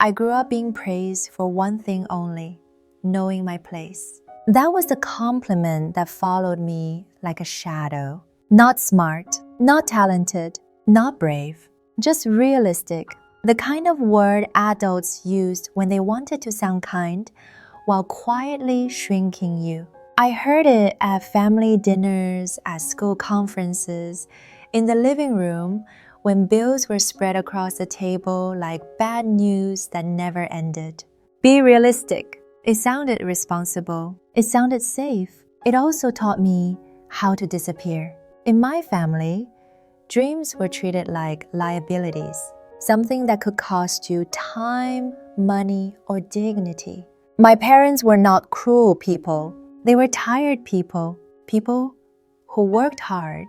I grew up being praised for one thing only, knowing my place. That was the compliment that followed me like a shadow. Not smart, not talented, not brave, just realistic. The kind of word adults used when they wanted to sound kind while quietly shrinking you. I heard it at family dinners, at school conferences, in the living room when bills were spread across the table like bad news that never ended. Be realistic. It sounded responsible. It sounded safe. It also taught me how to disappear. In my family, dreams were treated like liabilities, something that could cost you time, money, or dignity. My parents were not cruel people. They were tired people, people who worked hard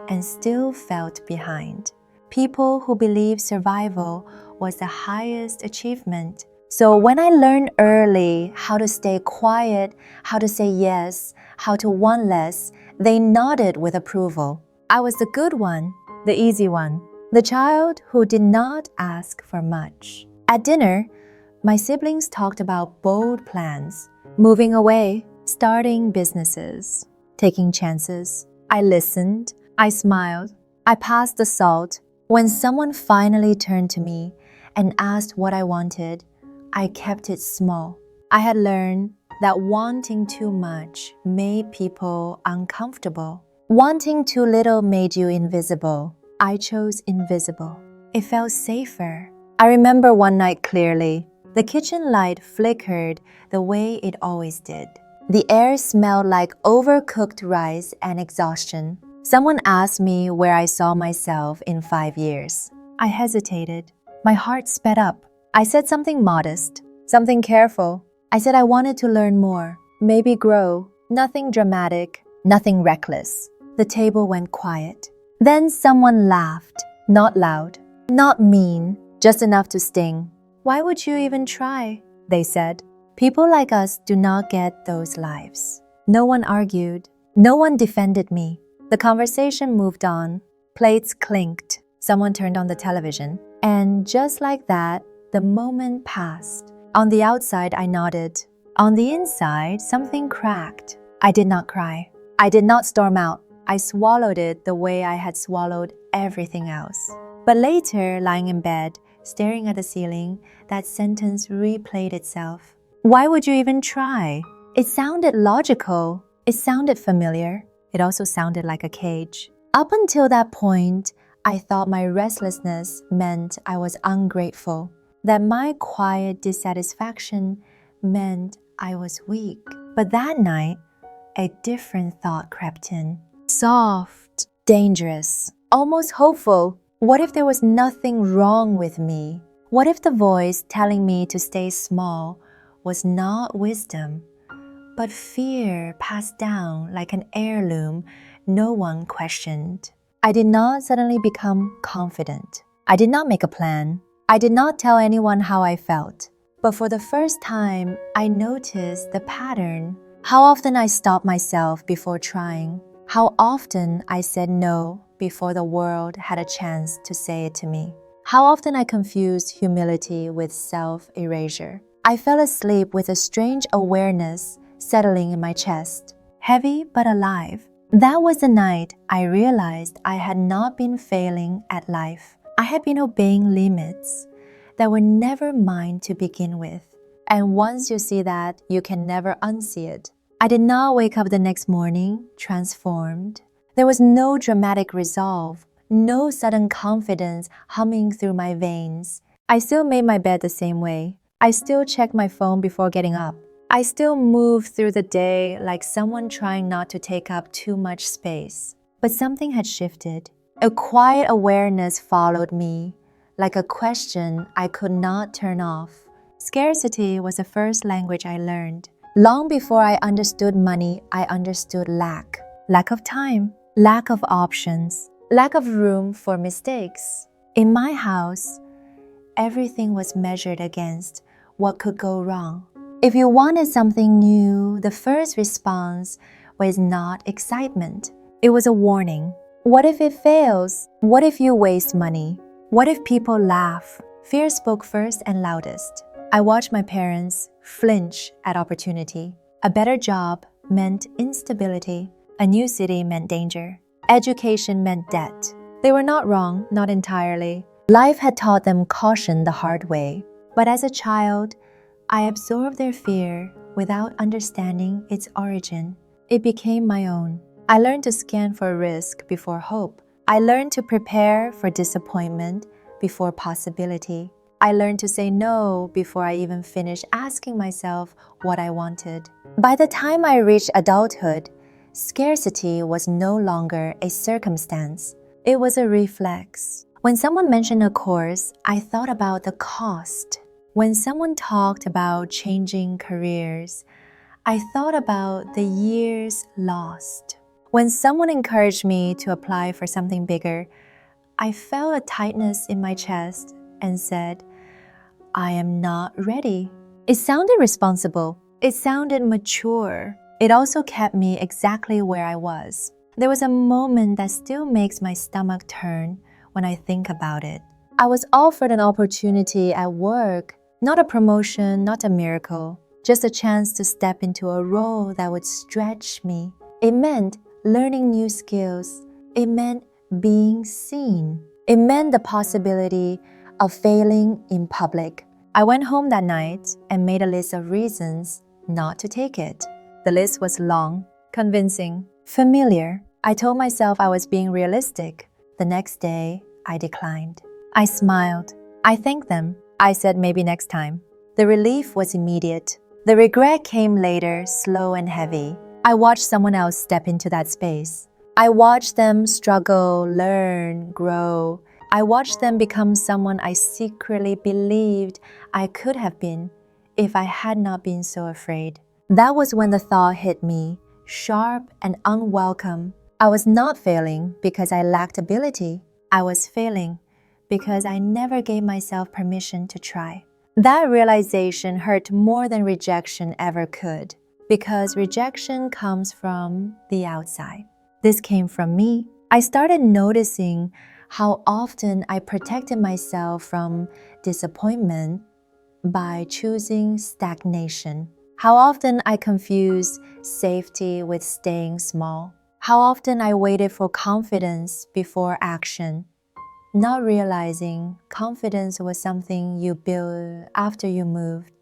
and still felt behind. People who believed survival was the highest achievement. So when I learned early how to stay quiet, how to say yes, how to want less, they nodded with approval. I was the good one, the easy one, the child who did not ask for much. At dinner, my siblings talked about bold plans, moving away, starting businesses, taking chances. I listened, I smiled, I passed the salt. When someone finally turned to me and asked what I wanted, I kept it small. I had learned that wanting too much made people uncomfortable. Wanting too little made you invisible. I chose invisible. It felt safer. I remember one night clearly. The kitchen light flickered the way it always did. The air smelled like overcooked rice and exhaustion. Someone asked me where I saw myself in 5 years. I hesitated. My heart sped up. I said something modest, something careful. I said I wanted to learn more, maybe grow. Nothing dramatic, nothing reckless. The table went quiet. Then someone laughed, not loud, not mean, just enough to sting. Why would you even try? They said. People like us do not get those lives. No one argued. No one defended me. The conversation moved on. Plates clinked. Someone turned on the television. And just like that, the moment passed. On the outside, I nodded. On the inside, something cracked. I did not cry. I did not storm out. I swallowed it the way I had swallowed everything else. But later, lying in bed, staring at the ceiling, that sentence replayed itself. Why would you even try? It sounded logical. It sounded familiar. It also sounded like a cage. Up until that point, I thought my restlessness meant I was ungrateful, that my quiet dissatisfaction meant I was weak. But that night, a different thought crept in. Soft, dangerous, almost hopeful. What if there was nothing wrong with me? What if the voice telling me to stay small was not wisdom, but fear passed down like an heirloom no one questioned? I did not suddenly become confident. I did not make a plan. I did not tell anyone how I felt. But for the first time, I noticed the pattern. How often I stopped myself before trying. How often I said no before the world had a chance to say it to me. How often I confused humility with self-erasure. I fell asleep with a strange awareness settling in my chest, heavy but alive. That was the night I realized I had not been failing at life. I had been obeying limits that were never mine to begin with. And once you see that, you can never unsee it. I did not wake up the next morning transformed. There was no dramatic resolve, no sudden confidence humming through my veins. I still made my bed the same way. I still checked my phone before getting up. I still moved through the day like someone trying not to take up too much space. But something had shifted. A quiet awareness followed me, like a question I could not turn off. Scarcity was the first language I learned. Long before I understood money, I understood lack. Lack of time, lack of options, lack of room for mistakes. In my house, everything was measured against what could go wrong. If you wanted something new, the first response was not excitement. It was a warning. What if it fails? What if you waste money? What if people laugh? Fear spoke first and loudest. I watched my parents flinch at opportunity. A better job meant instability. A new city meant danger. Education meant debt. They were not wrong, not entirely. Life had taught them caution the hard way. But as a child, I absorbed their fear without understanding its origin. It became my own. I learned to scan for risk before hope. I learned to prepare for disappointment before possibility. I learned to say no before I even finished asking myself what I wanted. By the time I reached adulthood, scarcity was no longer a circumstance. It was a reflex. When someone mentioned a course, I thought about the cost. When someone talked about changing careers, I thought about the years lost. When someone encouraged me to apply for something bigger, I felt a tightness in my chest and said, I am not ready. It sounded responsible. It sounded mature. It also kept me exactly where I was. There was a moment that still makes my stomach turn when I think about it. I was offered an opportunity at work, not a promotion, not a miracle, just a chance to step into a role that would stretch me. It meant learning new skills. It meant being seen. It meant the possibility of failing in public. I went home that night and made a list of reasons not to take it. The list was long, convincing, familiar. I told myself I was being realistic. The next day, I declined. I smiled. I thanked them. I said maybe next time. The relief was immediate. The regret came later, slow and heavy. I watched someone else step into that space. I watched them struggle, learn, grow. I watched them become someone I secretly believed I could have been if I had not been so afraid. That was when the thought hit me, sharp and unwelcome. I was not failing because I lacked ability. I was failing because I never gave myself permission to try. That realization hurt more than rejection ever could, because rejection comes from the outside. This came from me. I started noticing how often I protected myself from disappointment by choosing stagnation. How often I confused safety with staying small. How often I waited for confidence before action, not realizing confidence was something you build after you moved,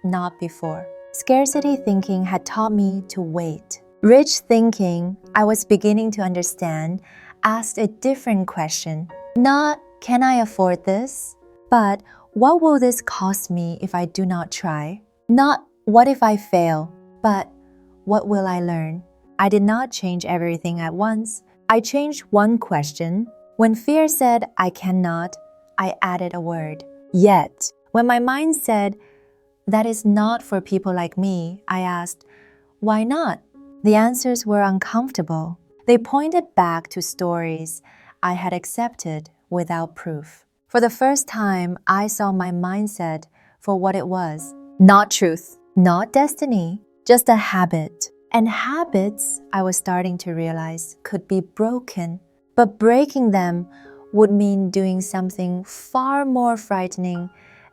not before. Scarcity thinking had taught me to wait. Rich thinking, I was beginning to understand, asked a different question. Not, can I afford this? But, what will this cost me if I do not try? Not, what if I fail? But, what will I learn? I did not change everything at once. I changed one question. When fear said, I cannot, I added a word, yet. When my mind said, that is not for people like me, I asked, why not? The answers were uncomfortable. They pointed back to stories I had accepted without proof. For the first time, I saw my mindset for what it was. Not truth, not destiny, just a habit. And habits, I was starting to realize, could be broken. But breaking them would mean doing something far more frightening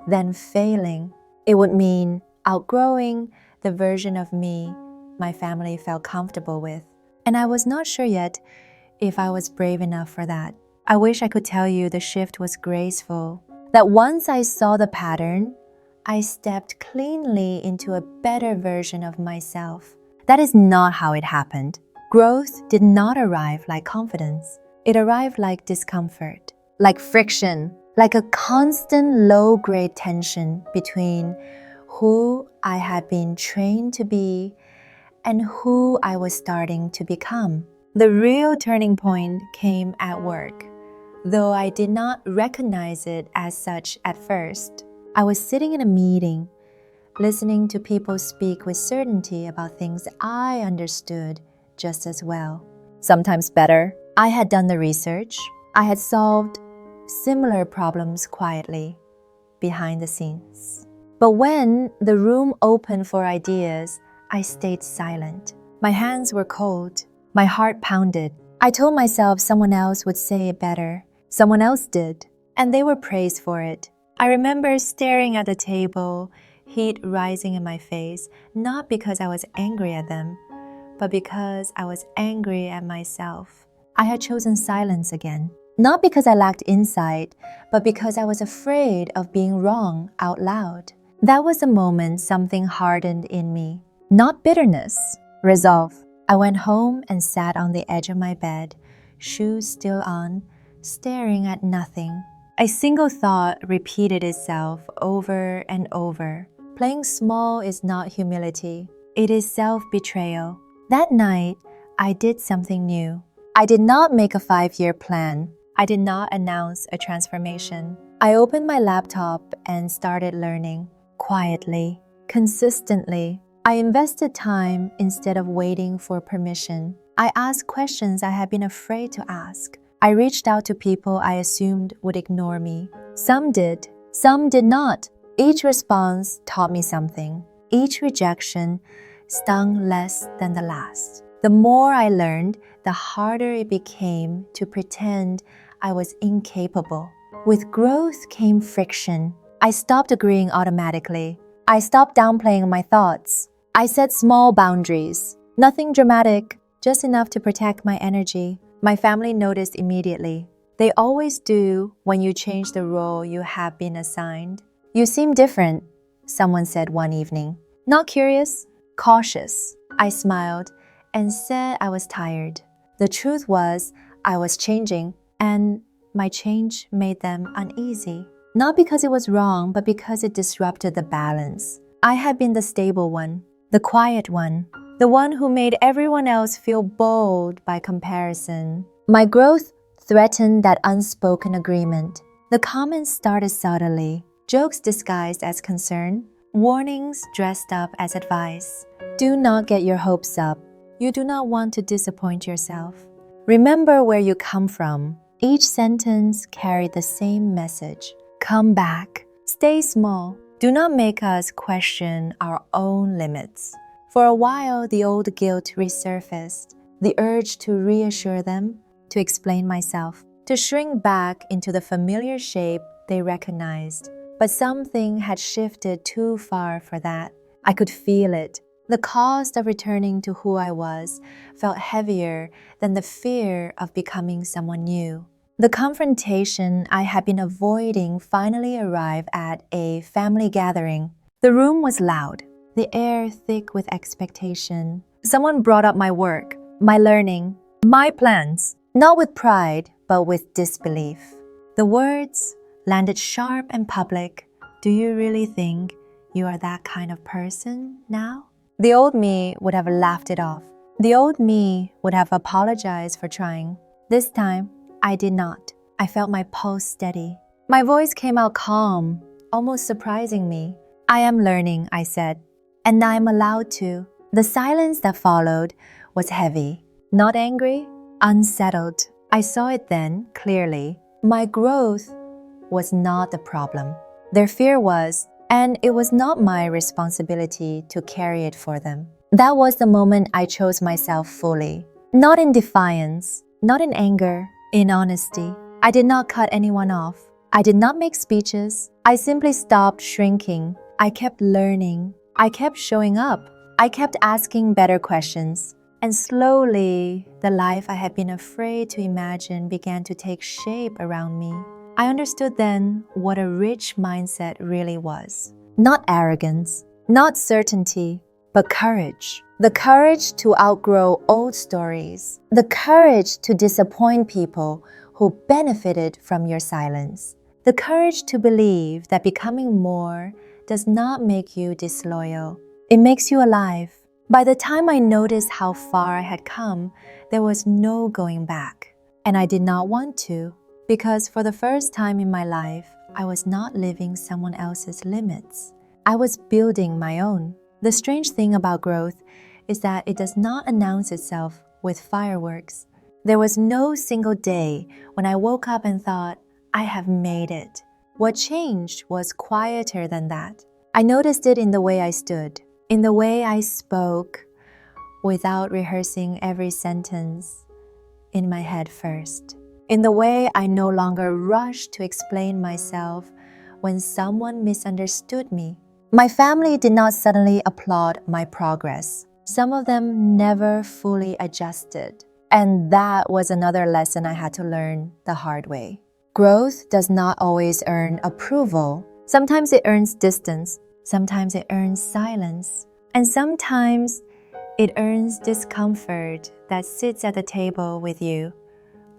than failing. It would mean outgrowing the version of me my family felt comfortable with. And I was not sure yet if I was brave enough for that. I wish I could tell you the shift was graceful, that once I saw the pattern, I stepped cleanly into a better version of myself. That is not how it happened. Growth did not arrive like confidence. It arrived like discomfort, like friction, like a constant low-grade tension between who I had been trained to be and who I was starting to become. The real turning point came at work, though I did not recognize it as such at first. I was sitting in a meeting, listening to people speak with certainty about things I understood just as well, sometimes better. I had done the research. I had solved similar problems quietly, behind the scenes. But when the room opened for ideas, I stayed silent. My hands were cold. My heart pounded. I told myself someone else would say it better. Someone else did, and they were praised for it. I remember staring at the table, heat rising in my face, not because I was angry at them, but because I was angry at myself. I had chosen silence again, not because I lacked insight, but because I was afraid of being wrong out loud. That was the moment something hardened in me. Not bitterness, resolve. I went home and sat on the edge of my bed, shoes still on, staring at nothing. A single thought repeated itself over and over. Playing small is not humility. It is self-betrayal. That night, I did something new. I did not make a 5-year plan. I did not announce a transformation. I opened my laptop and started learning. Quietly, consistently. I invested time instead of waiting for permission. I asked questions I had been afraid to ask. I reached out to people I assumed would ignore me. Some did, some did not. Each response taught me something. Each rejection stung less than the last. The more I learned, the harder it became to pretend I was incapable. With growth came friction. I stopped agreeing automatically. I stopped downplaying my thoughts. I set small boundaries. Nothing dramatic, just enough to protect my energy. My family noticed immediately. They always do when you change the role you have been assigned. "You seem different," someone said one evening. "Not curious, cautious." I smiled and said I was tired. The truth was, I was changing, and my change made them uneasy. Not because it was wrong, but because it disrupted the balance. I had been the stable one, the quiet one, the one who made everyone else feel bold by comparison. My growth threatened that unspoken agreement. The comments started subtly, jokes disguised as concern, warnings dressed up as advice. Do not get your hopes up. You do not want to disappoint yourself. Remember where you come from. Each sentence carried the same message. Come back. Stay small. Do not make us question our own limits. For a while, the old guilt resurfaced, the urge to reassure them, to explain myself, to shrink back into the familiar shape they recognized. But something had shifted too far for that. I could feel it. The cost of returning to who I was felt heavier than the fear of becoming someone new. The confrontation I had been avoiding finally arrived at a family gathering. The room was loud, the air thick with expectation. Someone brought up my work, my learning, my plans, not with pride, but with disbelief. The words landed sharp and public. Do you really think you are that kind of person now? The old me would have laughed it off. The old me would have apologized for trying. This time, I did not. I felt my pulse steady. My voice came out calm, almost surprising me. I am learning, I said, and I am allowed to. The silence that followed was heavy, not angry, unsettled. I saw it then, clearly. My growth was not the problem. Their fear was, and it was not my responsibility to carry it for them. That was the moment I chose myself fully. Not in defiance, not in anger, in honesty. I did not cut anyone off. I did not make speeches. I simply stopped shrinking. I kept learning. I kept showing up. I kept asking better questions. And slowly, the life I had been afraid to imagine began to take shape around me. I understood then what a rich mindset really was. Not arrogance, not certainty, but courage. The courage to outgrow old stories. The courage to disappoint people who benefited from your silence. The courage to believe that becoming more does not make you disloyal. It makes you alive. By the time I noticed how far I had come, there was no going back. And I did not want to, because for the first time in my life, I was not living someone else's limits. I was building my own. The strange thing about growth is that it does not announce itself with fireworks. There was no single day when I woke up and thought, I have made it. What changed was quieter than that. I noticed it in the way I stood, in the way I spoke, without rehearsing every sentence in my head first, in the way I no longer rushed to explain myself when someone misunderstood me. My family did not suddenly applaud my progress. Some of them never fully adjusted. And that was another lesson I had to learn the hard way. Growth does not always earn approval. Sometimes it earns distance. Sometimes it earns silence. And sometimes it earns discomfort that sits at the table with you,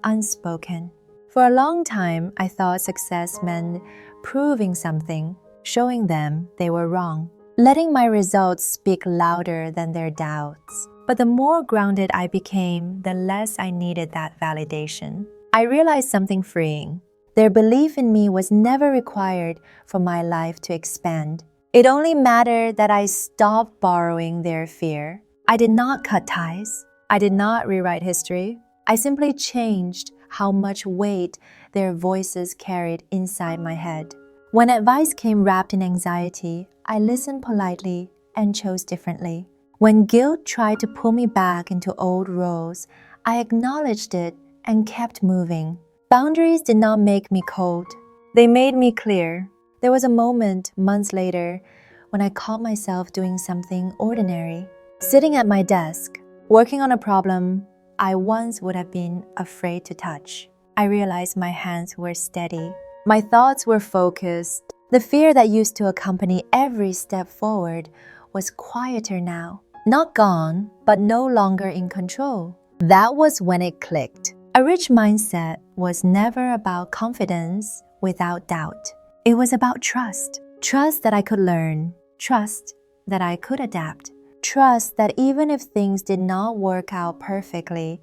unspoken. For a long time, I thought success meant proving something, showing them they were wrong, letting my results speak louder than their doubts. But the more grounded I became, the less I needed that validation. I realized something freeing. Their belief in me was never required for my life to expand. It only mattered that I stopped borrowing their fear. I did not cut ties. I did not rewrite history. I simply changed how much weight their voices carried inside my head. When advice came wrapped in anxiety, I listened politely and chose differently. When guilt tried to pull me back into old roles, I acknowledged it and kept moving. Boundaries did not make me cold. They made me clear. There was a moment, months later, when I caught myself doing something ordinary. Sitting at my desk, working on a problem I once would have been afraid to touch. I realized my hands were steady. My thoughts were focused. The fear that used to accompany every step forward was quieter now. Not gone, but no longer in control. That was when it clicked. A rich mindset was never about confidence without doubt. It was about trust. Trust that I could learn. Trust that I could adapt. Trust that even if things did not work out perfectly,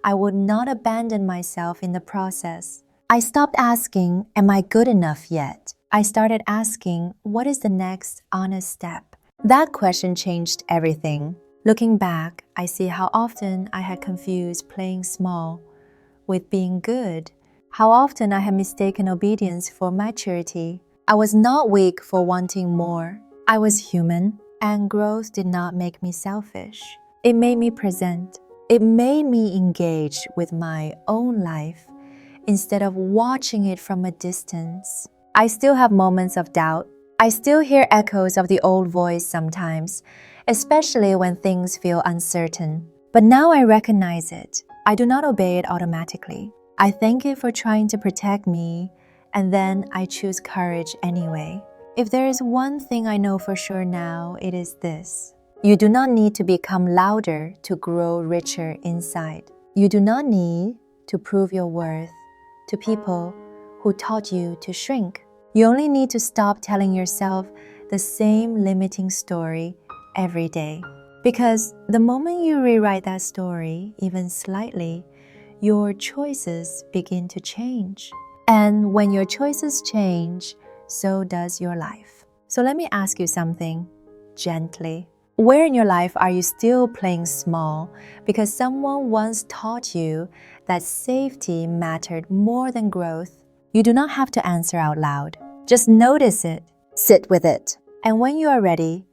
I would not abandon myself in the process. I stopped asking, am I good enough yet? I started asking, what is the next honest step? That question changed everything. Looking back, I see how often I had confused playing small with being good. How often I had mistaken obedience for maturity. I was not weak for wanting more. I was human, and growth did not make me selfish. It made me present. It made me engage with my own life instead of watching it from a distance. I still have moments of doubt. I still hear echoes of the old voice sometimes, especially when things feel uncertain. But now I recognize it. I do not obey it automatically. I thank it for trying to protect me, and then I choose courage anyway. If there is one thing I know for sure now, it is this. You do not need to become louder to grow richer inside. You do not need to prove your worth to people who taught you to shrink. You only need to stop telling yourself the same limiting story every day. Because the moment you rewrite that story, even slightly, your choices begin to change. And when your choices change, so does your life. So let me ask you something gently. Where in your life are you still playing small because someone once taught you that safety mattered more than growth? You do not have to answer out loud. Just notice it, sit with it. And when you are ready,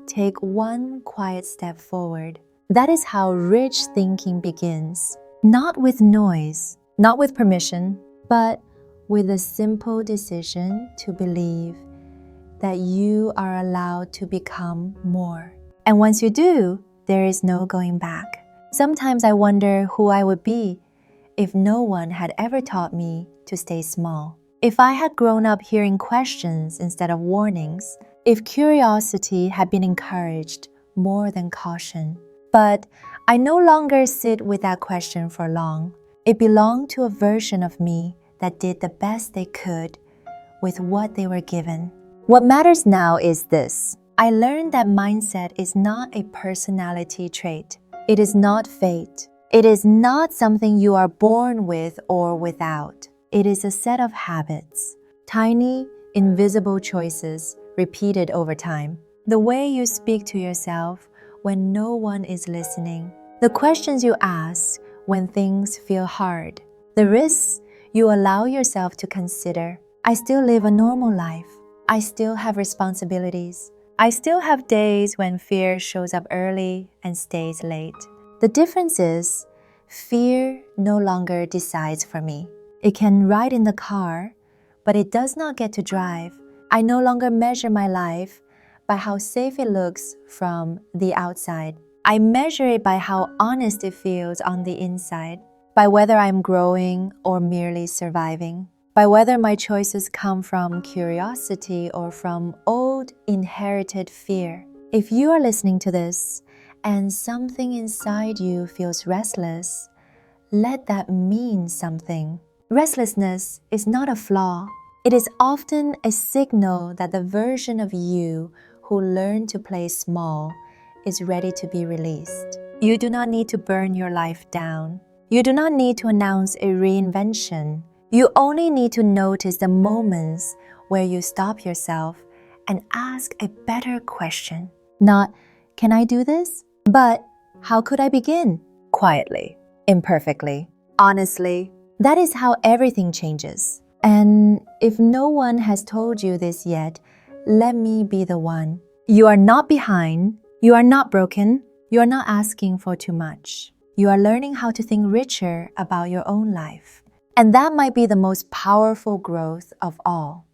take one quiet step forward. That is how rich thinking begins. Not with noise, not with permission, but with a simple decision to believe that you are allowed to become more. And once you do, there is no going back. Sometimes I wonder who I would be if no one had ever taught me to stay small. If I had grown up hearing questions instead of warnings, if curiosity had been encouraged more than caution. But I no longer sit with that question for long. It belonged to a version of me that did the best they could with what they were given. What matters now is this. I learned that mindset is not a personality trait. It is not fate. It is not something you are born with or without. It is a set of habits, tiny, invisible choices repeated over time. The way you speak to yourself when no one is listening. The questions you ask when things feel hard. The risks you allow yourself to consider. I still live a normal life. I still have responsibilities. I still have days when fear shows up early and stays late. The difference is, fear no longer decides for me. It can ride in the car, but it does not get to drive. I no longer measure my life by how safe it looks from the outside. I measure it by how honest it feels on the inside, by whether I'm growing or merely surviving, by whether my choices come from curiosity or from old inherited fear. If you are listening to this and something inside you feels restless, let that mean something. Restlessness is not a flaw. It is often a signal that the version of you who learned to play small is ready to be released. You do not need to burn your life down. You do not need to announce a reinvention. You only need to notice the moments where you stop yourself and ask a better question. Not, can I do this? But, how could I begin? Quietly, imperfectly, honestly. That is how everything changes. And if no one has told you this yet, let me be the one. You are not behind. You are not broken. You are not asking for too much. You are learning how to think richer about your own life. And that might be the most powerful growth of all.